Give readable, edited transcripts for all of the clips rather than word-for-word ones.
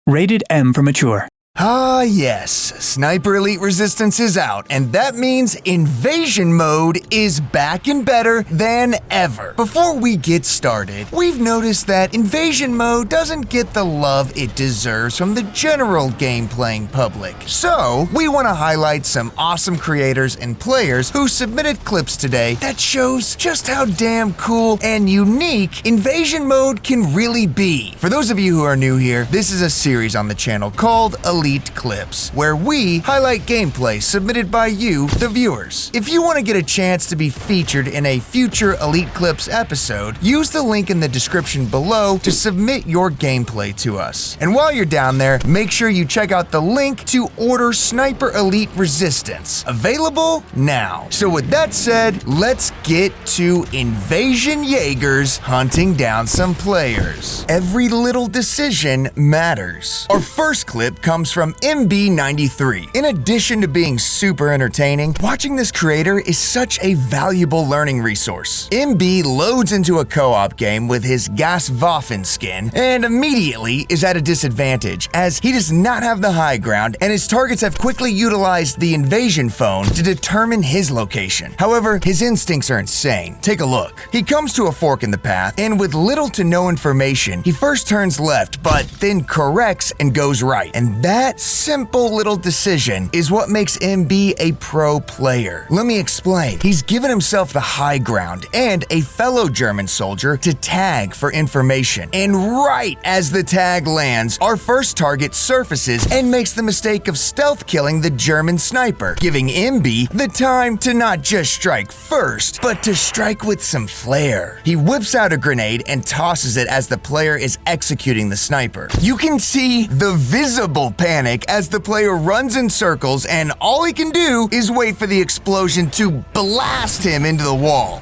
Rated M for mature. Ah yes, Sniper Elite Resistance is out, and that means Invasion Mode is back and better than ever. Before we get started, we've noticed that Invasion Mode doesn't get the love it deserves from the general game-playing public. So, we want to highlight some awesome creators and players who submitted clips today that shows just how damn cool and unique Invasion Mode can really be. For those of you who are new here, this is a series on the channel called Elite Clips, where we highlight gameplay submitted by you, the viewers. If you want to get a chance to be featured in a future Elite Clips episode, use the link in the description below to submit your gameplay to us. And while you're down there, make sure you check out the link to order Sniper Elite Resistance, available now. So with that said, let's get to Invasion Jaegers hunting down some players. Every little decision matters. Our first clip comes from MB93. In addition to being super entertaining, watching this creator is such a valuable learning resource. MB loads into a co-op game with his Gaswaffen skin and immediately is at a disadvantage as he does not have the high ground and his targets have quickly utilized the invasion phone to determine his location. However, his instincts are insane. Take a look. He comes to a fork in the path and with little to no information, he first turns left but then corrects and goes right. And that simple little decision is what makes MB a pro player. Let me explain. He's given himself the high ground and a fellow German soldier to tag for information. And right as the tag lands, our first target surfaces and makes the mistake of stealth killing the German sniper, giving MB the time to not just strike first, but to strike with some flair. He whips out a grenade and tosses it as the player is executing the sniper. You can see the visible panic as the player runs in circles and all he can do is wait for the explosion to blast him into the wall.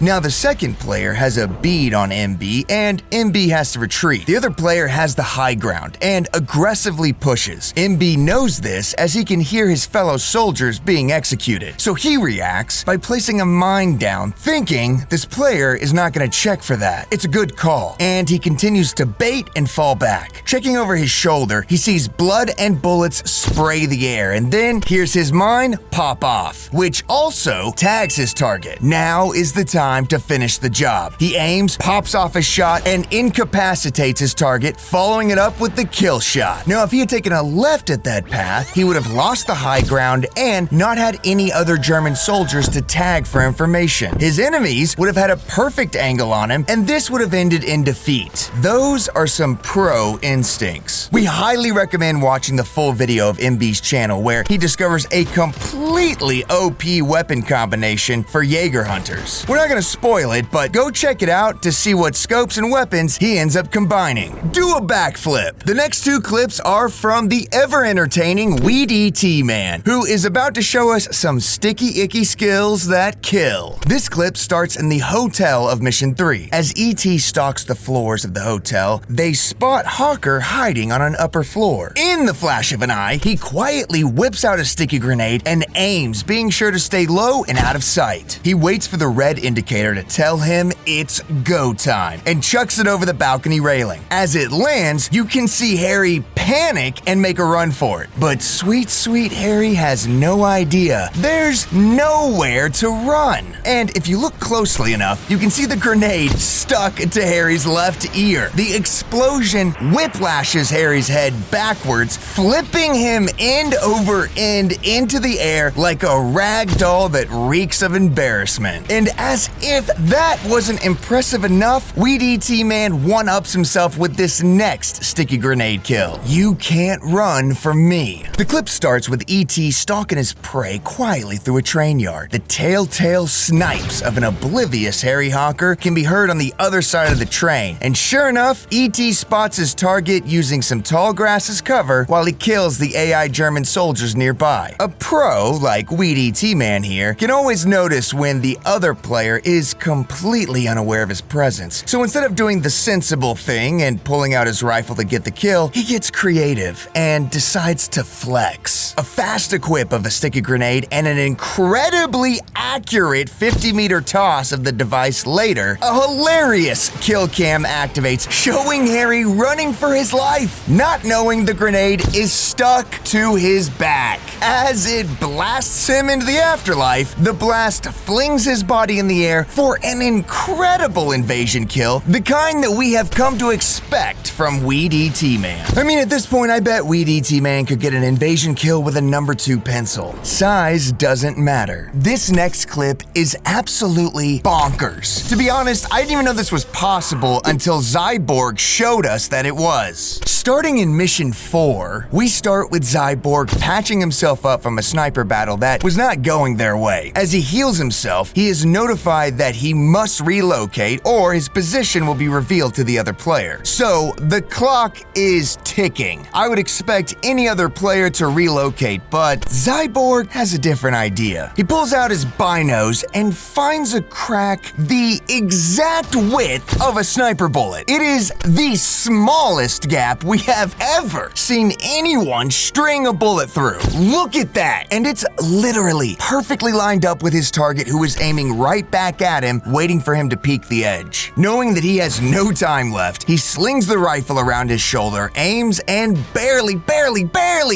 Now the second player has a bead on MB and MB has to retreat. The other player has the high ground and aggressively pushes. MB knows this as he can hear his fellow soldiers being executed. So he reacts by placing a mine down, thinking this player is not going to check for that. It's a good call, and he continues to bait and fall back. Checking over his shoulder, he sees blood and bullets spray the air and then hears his mine pop off, which also tags his target. Now is the time to finish the job. He aims, pops off a shot, and incapacitates his target, following it up with the kill shot. Now, if he had taken a left at that path, he would have lost the high ground and not had any other German soldiers to tag for information. His enemies would have had a perfect angle on him, and this would have ended in defeat. Those are some pro instincts. We highly recommend watching the full video of MB's channel where he discovers a completely OP weapon combination for Jaeger hunters. We're not going to spoil it, but go check it out to see what scopes and weapons he ends up combining. Do a backflip. The next two clips are from the ever-entertaining WeDT Man, who is about to show us some sticky icky skills that kill. This clip starts in the hotel of Mission 3. As ET stalks the floors of the hotel, they spot Hawker hiding on an upper floor. In the flash of an eye, he quietly whips out a sticky grenade and aims, being sure to stay low and out of sight. He waits for the red indicator to tell him it's go time and chucks it over the balcony railing. As it lands, you can see Harry panic and make a run for it. But sweet, sweet Harry has no idea. There's nowhere to run. And if you look closely enough, you can see the grenade stuck to Harry's left ear. The explosion whiplashes Harry's head backwards, flipping him end over end into the air like a rag doll that reeks of embarrassment. And as if that wasn't impressive enough, WeDT Man one-ups himself with this next sticky grenade kill. You can't run from me. The clip starts with ET stalking his prey quietly through a train yard. The telltale snipes of an oblivious Harry Hawker can be heard on the other side of the train, and sure enough, ET spots his target using some tall grass as cover while he kills the AI German soldiers nearby. A pro like WeDT Man here can always notice when the other player is completely unaware of his presence. So instead of doing the sensible thing and pulling out his rifle to get the kill, he gets creative and decides to flex. A fast equip of a sticky grenade and an incredibly accurate 50-meter toss of the device later, a hilarious kill cam activates, showing Harry running for his life, not knowing the grenade is stuck to his back. As it blasts him into the afterlife, the blast flings his body in the air for an incredible invasion kill, the kind that we have come to expect from Weed E.T. Man. I mean, at this point, I bet Weed E.T. Man could get an invasion kill with a number 2 pencil. Size doesn't matter. This next clip is absolutely bonkers. To be honest, I didn't even know this was possible until Zyborg showed us that it was. Starting in Mission 4, we start with Zyborg patching himself up from a sniper battle that was not going their way. As he heals himself, he is notified that he must relocate or his position will be revealed to the other player. So, the clock is ticking. I would expect any other player to relocate, but Zyborg has a different idea. He pulls out his binos and finds a crack the exact width of a sniper bullet. It is the smallest gap we have ever seen anyone string a bullet through. Look at that! And it's literally perfectly lined up with his target, who is aiming right back at him, waiting for him to peek the edge. Knowing that he has no time left, he slings the rifle around his shoulder, aims, and barely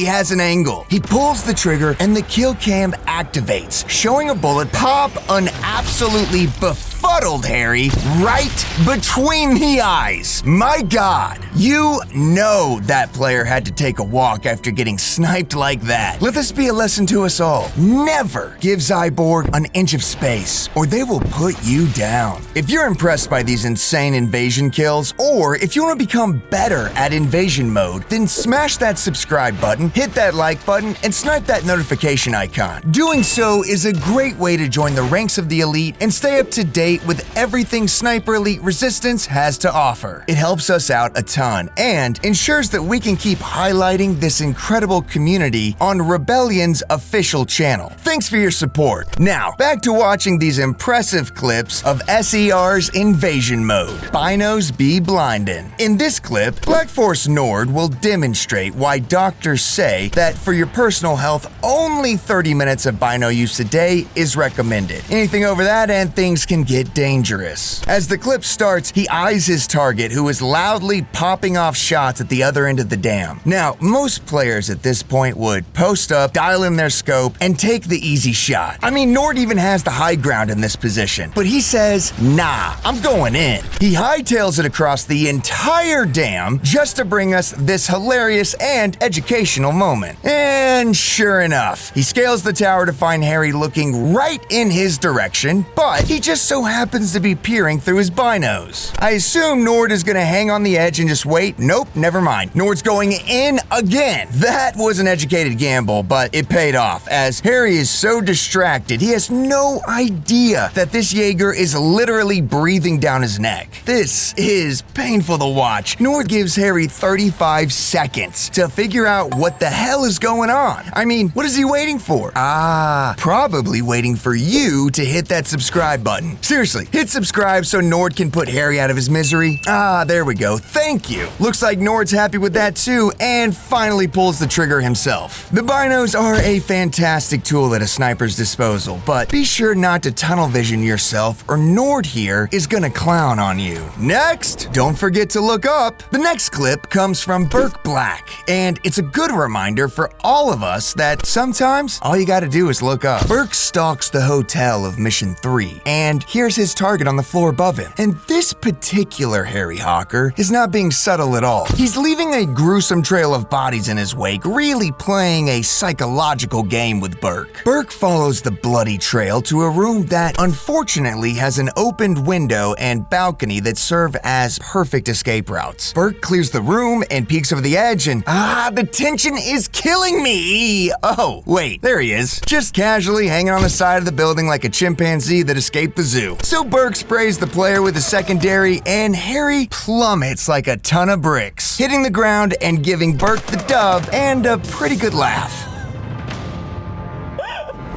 has an angle. He pulls the trigger and the kill cam activates, showing a bullet pop an absolutely befuddled Harry right between the eyes. My God, you know that player had to take a walk after getting sniped like that. Let this be a lesson to us all. Never give Zyborg an inch of space, or they will put you down. If you're impressed by these insane invasion kills, or if you want to become better at invasion mode, then smash that subscribe button, hit that like button, and snipe that notification icon. Doing so is a great way to join the ranks of the elite and stay up to date with everything Sniper Elite Resistance has to offer. It helps us out a ton and ensures that we can keep highlighting this incredible community on Rebellion's official channel. Thanks for your support. Now, back to watching these impressive clips of SER's invasion mode. Binos be blindin'. In this clip, Black Force Nord will demonstrate why doctors say that for your personal health, only 30 minutes of bino use a day is recommended. Anything over that and things can get dangerous. As the clip starts, he eyes his target, who is loudly popping off shots at the other end of the dam. Now, most players at this point would post up, dial in their scope, and take the easy shot. I mean, Nord even has the high ground in this position, but he says, nah, I'm going in. He hightails it across the entire dam just to bring us this hilarious and educational moment. And sure enough, he scales the tower to find Harry looking right in his direction, but he just so happens to be peering through his binos. I assume Nord is gonna hang on the edge and just wait. Nope, never mind. Nord's going in again. That was an educated gamble, but it paid off, as Harry is so distracted he has no idea that this Jaeger is literally breathing down his neck. This is painful to watch. Nord gives Harry 35 seconds to figure out what the hell is going on. I mean, what is he waiting for? Probably waiting for you to hit that subscribe button. Seriously, hit subscribe so Nord can put Harry out of his misery. There we go. Thank you. Looks like Nord's happy with that too, and finally pulls the trigger himself. The binos are a fantastic tool at a sniper's disposal, but be sure not to tunnel vision yourself or Nord here is gonna clown on you. Next, don't forget to look up. The next clip comes from Burke Black, and it's a good reminder for all of us that sometimes all you gotta do is look up. Burke stalks the hotel of Mission 3, and here's his target on the floor above him. And this particular Harry Hawker is not being subtle at all. He's leaving a gruesome trail of bodies in his wake, really playing a psychological game with Burke. Burke follows the bloody trail to a room that unfortunately has an opened window and balcony that serve as perfect escape routes. Burke clears the room and peeks over the edge, and the tension is killing me! Oh, wait, there he is. Just casually hanging on the side of the building like a chimpanzee that escaped the zoo. So Burke sprays the player with a secondary, and Harry plummets like a ton of bricks, hitting the ground and giving Burke the dub and a pretty good laugh.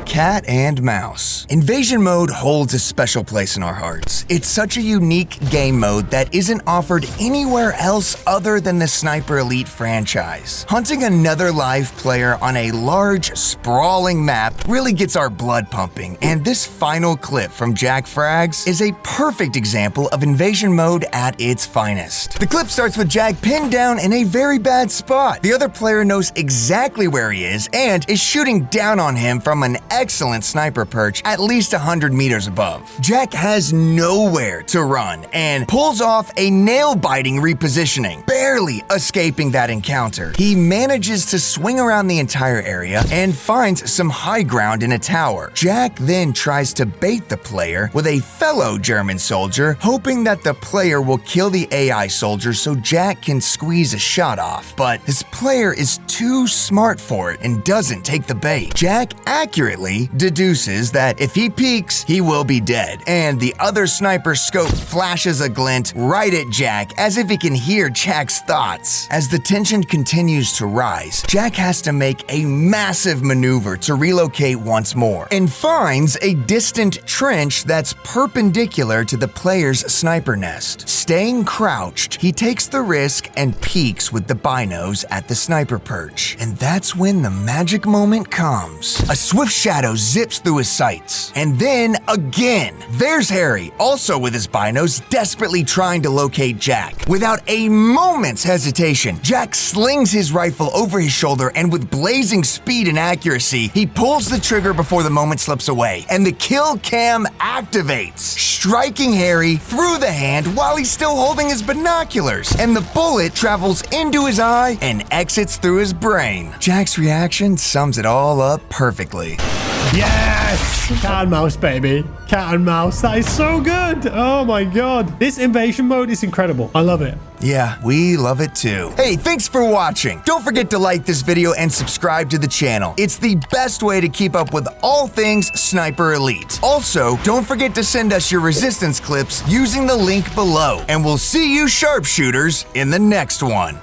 Cat and mouse. Invasion mode holds a special place in our hearts. It's such a unique game mode that isn't offered anywhere else other than the Sniper Elite franchise. Hunting another live player on a large, sprawling map really gets our blood pumping, and this final clip from Jack Frags is a perfect example of invasion mode at its finest. The clip starts with Jack pinned down in a very bad spot. The other player knows exactly where he is and is shooting down on him from an excellent sniper perch at least 100 meters above. Jack has nowhere to run and pulls off a nail-biting repositioning, barely escaping that encounter. He manages to swing around the entire area and finds some high ground in a tower. Jack then tries to bait the player with a fellow German soldier, hoping that the player will kill the AI soldier so Jack can squeeze a shot off. But his player is too smart for it and doesn't take the bait. Jack accurately deduces that if he peeks, he will be dead, and the other sniper's scope flashes a glint right at Jack as if he can hear Jack's thoughts. As the tension continues to rise, Jack has to make a massive maneuver to relocate once more and finds a distant trench that's perpendicular to the player's sniper nest. Staying crouched, he takes the risk and peeks with the binos at the sniper perch. And that's when the magic moment comes. A swift shadow zips through his sights. And then again, there's Harry, also with his binos, desperately trying to locate Jack. Without a moment's hesitation, Jack slings his rifle over his shoulder, and with blazing speed and accuracy, he pulls the trigger before the moment slips away, and the kill cam activates, striking Harry through the hand while he's still holding his binoculars, and the bullet travels into his eye and exits through his brain. Jack's reaction sums it all up perfectly. Yes! Cat and mouse, baby. Cat and mouse. That is so good. Oh my god. This invasion mode is incredible. I love it. Yeah, we love it too. Hey, thanks for watching. Don't forget to like this video and subscribe to the channel. It's the best way to keep up with all things Sniper Elite. Also, don't forget to send us your resistance clips using the link below. And we'll see you sharpshooters in the next one.